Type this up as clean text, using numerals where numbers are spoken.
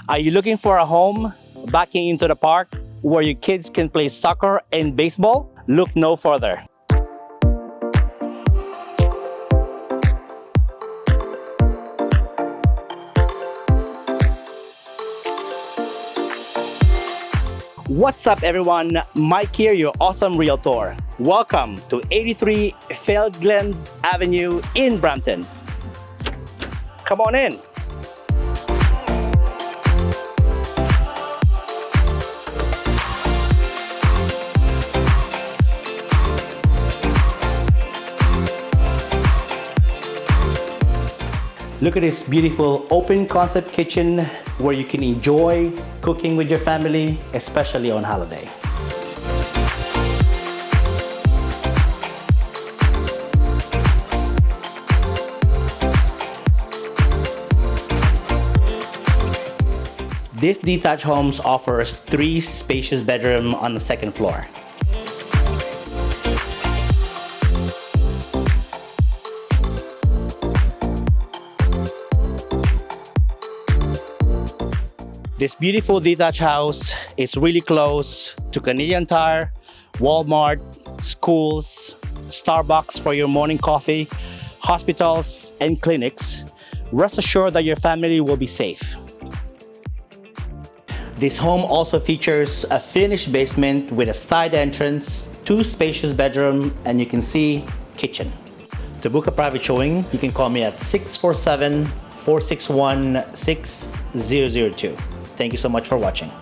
Are you looking for a home backing into the park where your kids can play soccer and baseball? Look no further. What's up everyone, Mike here, your awesome realtor. Welcome to 83 Fairglen Avenue in Brampton. Come on in. Look at this beautiful open concept kitchen where you can enjoy cooking with your family, especially on holiday. This detached homes offers 3 spacious bedrooms on the second floor. This beautiful detached house is really close to Canadian Tire, Walmart, schools, Starbucks for your morning coffee, hospitals, and clinics. Rest assured that your family will be safe. This home also features a finished basement with a side entrance, 2 spacious bedrooms, and you can see kitchen. To book a private showing, you can call me at 647-461-6002. Thank you so much for watching.